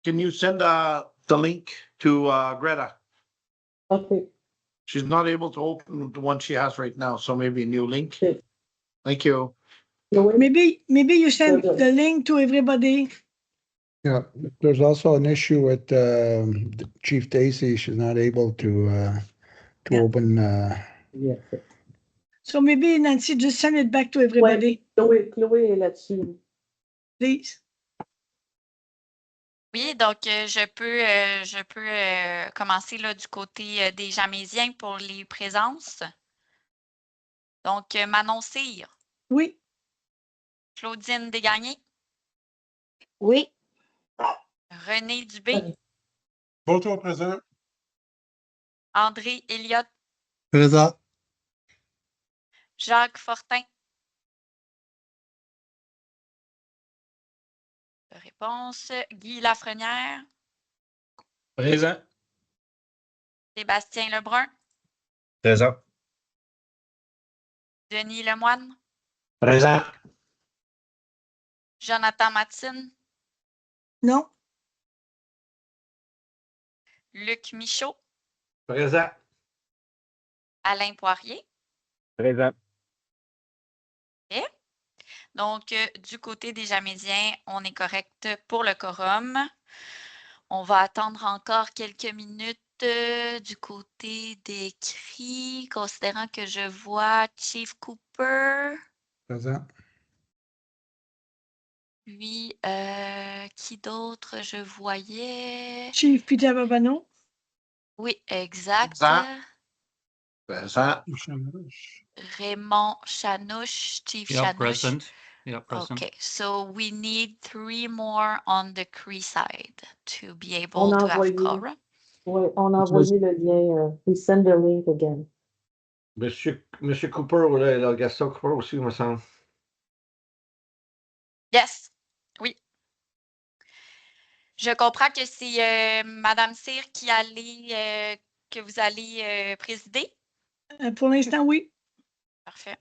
can you send the link to Greta? Okay. She's not able to open the one she has right now, so maybe a new link. Okay. Thank you. Maybe you send the link to everybody. Yeah, there's also an issue with Chief Daisy. She's not able to Yeah. open. Yes. So maybe Nancy, just send it back to everybody, Chloé est là-dessus. please. Oui, donc je peux commencer là, du côté des Jamésiens pour les présences. Donc, Manon Cyr, Oui. Claudine Desgagnés, Oui. René Dubé, Bonjour, présent. André Elliott, Présent. Jacques Fortin. Réponse. Guy Lafrenière, Présent. Sébastien Lebrun, Présent. Denis Lemoine, Présent. Jonathan Matine, Non. Luc Michaud, Présent. Alain Poirier. Présent. Donc, du côté des Jamésiens, on est correct pour le quorum. On va attendre encore quelques minutes du côté des cris, considérant que je vois Chief Cooper. Présent. Puis, qui d'autre je voyais? Chief Peter Babano. Oui, exact. Présent. Raymond Chanouche, Chief Yeah, Chanouche. present. Yeah, present. Okay, so we need 3 more on the Cree side to be able On a to have envoyé. quorum. Oui, on a envoyé le lien. We send the link again. Monsieur Cooper, là, Gaston Cooper aussi, il me semble. Yes, oui. Je comprends que c'est Madame Cyr que vous allez présider. Pour l'instant, oui. Parfait.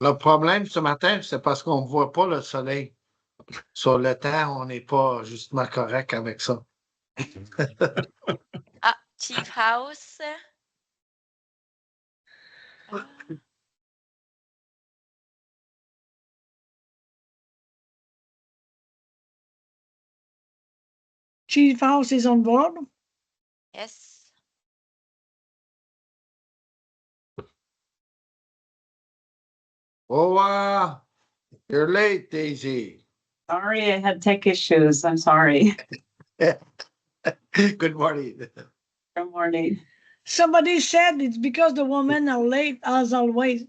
Le problème ce matin, c'est parce qu'on ne voit pas le soleil. Sur le temps, on n'est pas justement correct avec ça. Ah, Chief House. Chief House is on board. Yes. Oh, you're late, Daisy. Sorry, I had tech issues. I'm sorry. Good morning. Good morning. Somebody said it's because the women are late, as always.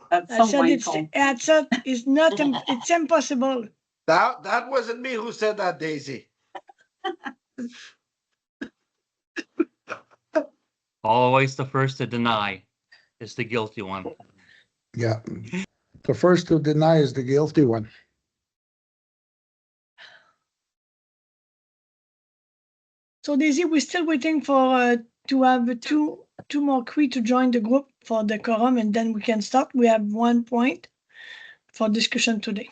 That's I so said mindful. it's not, it's impossible. That wasn't me who said that, Daisy. Always the first to deny is the guilty one. Yeah. The first to deny is the guilty one. So Daisy, we're still waiting for to have two more Cree to join the group for the quorum, and then we can start. We have 1 point for discussion today.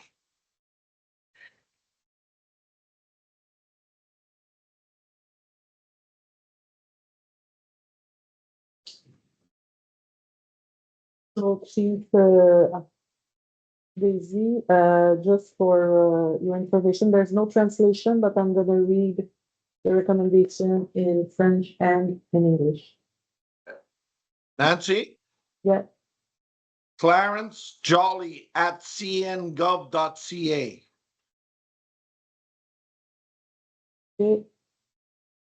So, Chief Daisy, just for your information, there's no translation, but I'm going to read the recommendation in French and in English. Nancy? Yeah. Clarence Jolly at cngov.ca. Okay.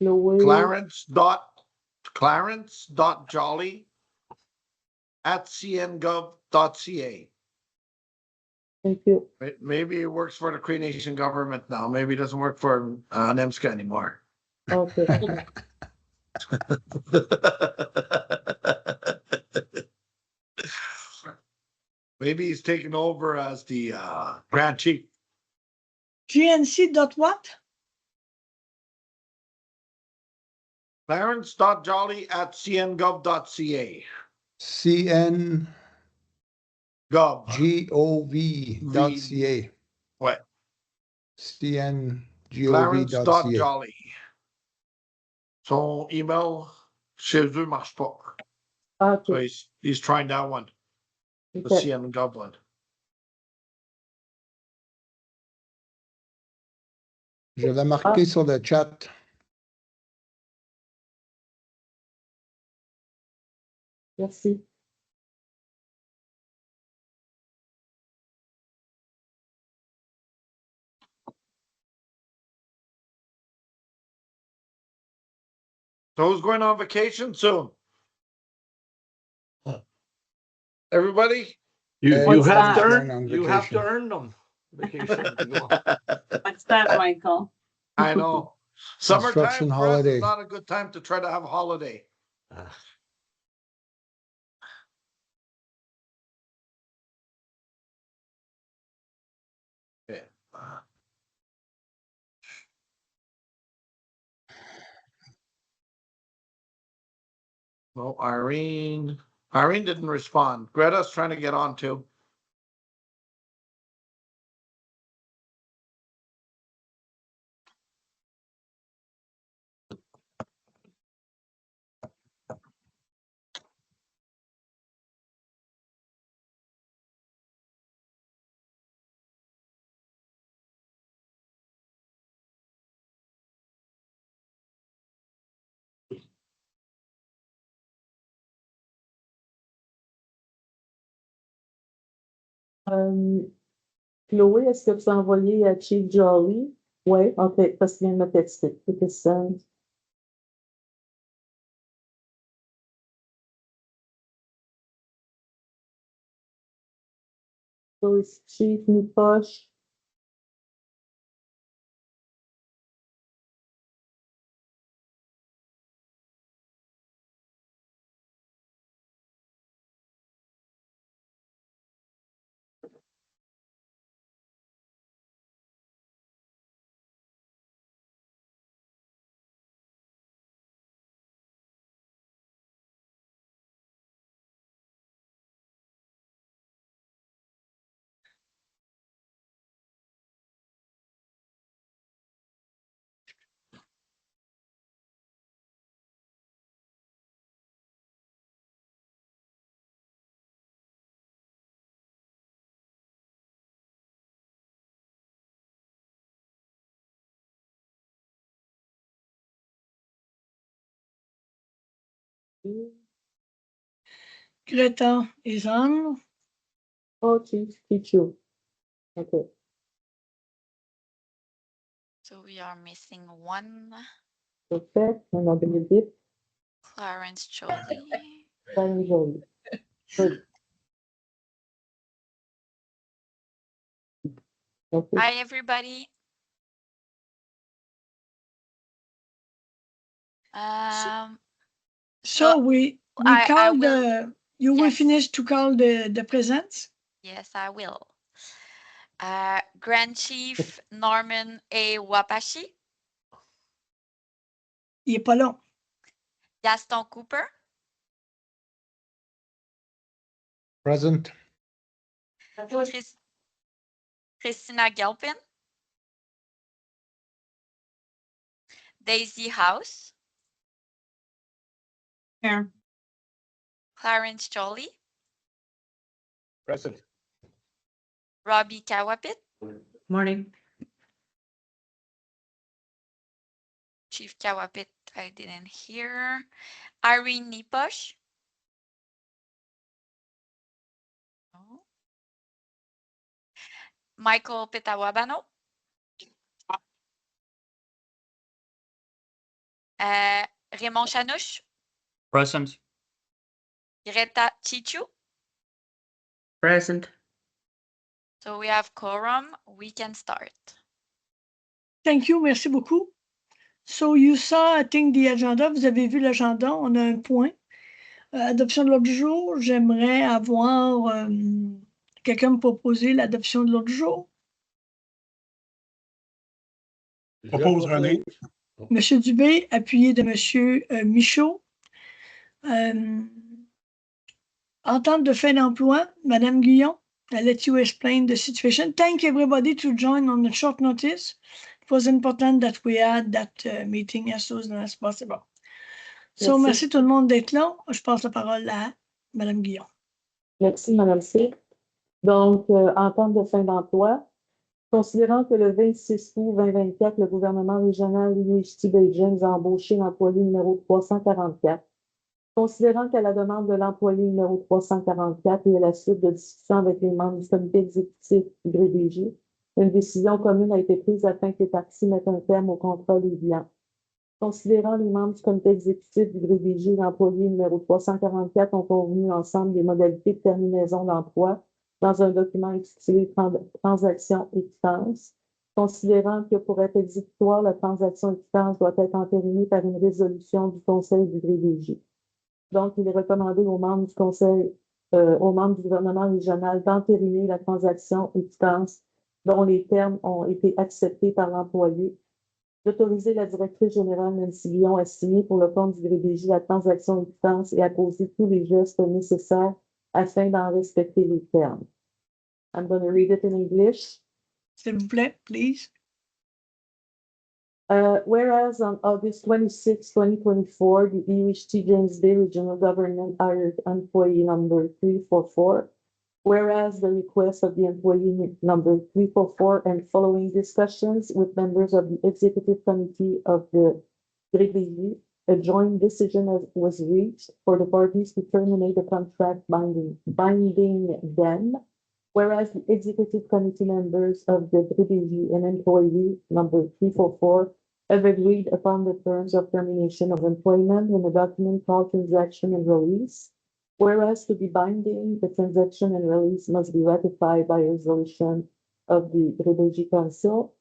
Chloe. Clarence.jolly at cngov.ca. Thank you. Maybe it works for the Cree Nation government now. Maybe it doesn't work for NEMSCA anymore. Okay. Maybe he's taking over as the Grand Chief. GNC dot what? Clarence.jolly at cngov.ca. cngov.ca. Ouais. cngov.ca. Clarence.Jolly. Son email chez eux marche pas. Ah, So ok. he's trying that one. The Okay. CN one. Je l'ai marqué sur le chat. Merci. So who's going on vacation soon? Everybody? You What's have to that? Going on earn, you have to vacation. earn them. Vacation to go. What's that, Michael? I know. Summertime Construction for us holiday. is not a good time to try to have a holiday. Ah. Okay. No, Irene. Irene didn't respond. Greta's trying to get on too. Chloé, est-ce que tu as envoyé à Chief Jolly? Oui, ok, parce qu'il vient de me texter. It is sent. So it's Chief Nipoche. Greta is on. Oh, Chief Pichu. Okay. So we are missing one. Perfect. And I believe it. Clarence Jolie. Very Jolly. Good. Okay. Hi, everybody. So we I call will- you will yes. finish to call the presents? Yes, I will. Grand Chief Norman A. Wapashi, Il est pas long. Gaston Cooper, Present. Christina Gelpin, Daisy House, Here. Clarence Jolie, Present. Robbie Kawapit, Morning. Chief Kawapit, I didn't hear. Irene Niposh. No. Michael Petawabano. Raymond Chanouche, Present. Greta Chichu. Present. So we have quorum. We can start. Thank you, merci beaucoup. So you saw, I think, the agenda. Vous avez vu l'agenda, on a un point. Adoption de l'ordre du jour, j'aimerais avoir quelqu'un me proposer l'adoption de l'ordre du jour. Propose René. Monsieur Dubé, appuyé de Monsieur Michaud. Entente de fin d'emploi, Madame Guillon, I'll let you explain the situation. Thank everybody to join on a short notice. It was important that we had that meeting as soon as possible. So, merci tout le monde d'être là. Je passe la parole à Madame Guillon. Merci, Madame C. Donc, entente de fin d'emploi. Considérant que le 26 août 2024, le gouvernement régional UHT Beijing a embauché l'employé numéro 344. Considérant qu'à la demande de l'employé numéro 344 et à la suite de discussions avec les membres du comité exécutif du GREDJ, une décision commune a été prise afin que les parties mettent un terme au contrat liant. Considérant les membres du comité exécutif du GREDJ et l'employé numéro 344 ont convenu ensemble des modalités de terminaison d'emploi dans un document intitulé Transaction et quittance, considérant que pour être exécutoire, la transaction et quittance doit être entérinée par une résolution du Conseil du GREDJ. Donc, il est recommandé aux membres du Conseil, aux membres du gouvernement régional d'entériner la transaction et quittance dont les termes ont été acceptés par l'employé, d'autoriser la directrice générale Nancy Guillon à signer pour le compte du GREDJ la transaction et quittance et à poser tous les gestes nécessaires afin d'en respecter les termes. I'm going to read it in English. S'il vous plaît, please. Whereas on August 26, 2024, the UHT James Bay Regional Government hired employee number 344. Whereas the request of the employee number 344 and following discussions with members of the Executive Committee of the GREDJ, a joint decision was reached for the parties to terminate the contract binding them. Whereas the Executive Committee members of the GREDJ and employee number 344 have agreed upon the terms of termination of employment in a document called Transaction and Release. Whereas to be binding, the transaction and release must be ratified by a resolution of the GREDJ Council.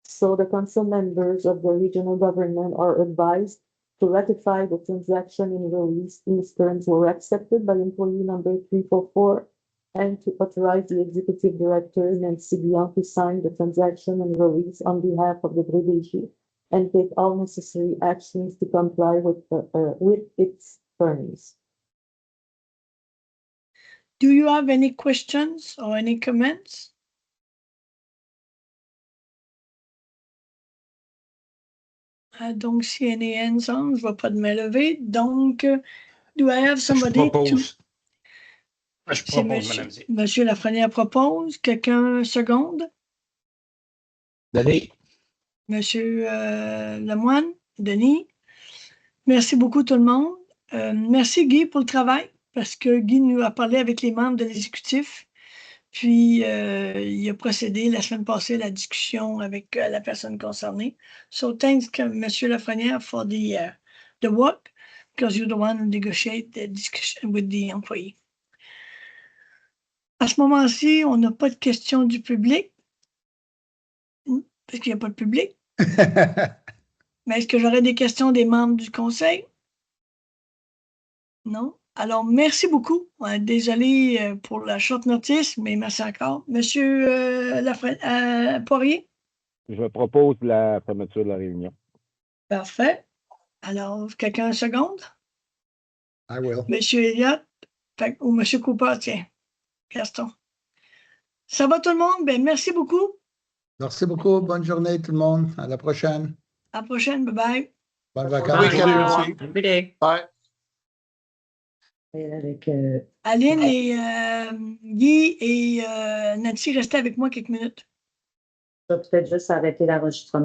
So the council members of the regional government are advised to ratify the transaction and release. These terms were accepted by employee number 344 and to authorize the executive director, Nancy Guillon, to sign the transaction and release on behalf of the GREDJ and take all necessary actions to comply with its terms. Do you have any questions or any comments? Donc, s'il y a any hands on, je ne vois pas de main levée. Donc, do I have somebody Je propose. Je C'est propose, Madame Z. Monsieur Lafrenière propose. Quelqu'un seconde? Denis? Monsieur Lemoine? Denis? Merci beaucoup tout le monde. Merci Guy pour le travail, parce que Guy nous a parlé avec les membres de l'exécutif, puis il a procédé la semaine passée à la discussion avec la personne concernée. So thanks, Monsieur Lafrenière, for the work, because you're the one who negotiate the discussion with the employee. À ce moment-ci, on n'a pas de questions du public, parce qu'il n'y a pas de public. Mais est-ce que j'aurais des questions des membres du conseil? Non? Alors, merci beaucoup. Désolé pour la short notice, mais merci encore. Monsieur Poirier? Je propose la fermeture de la réunion. Parfait. Alors, quelqu'un une seconde? I will. Monsieur Elliott ou Monsieur Cooper, tiens. Gaston. Ça va tout le monde? Ben, merci beaucoup. Merci beaucoup. Bonne journée tout le monde. À la prochaine. À la prochaine. Bye-bye. Bonnes Bye. vacances. Merci. Every day. Bye. Avec, Aline et Guy et Nancy, restez avec moi quelques minutes. je vais peut-être juste arrêter l'enregistrement.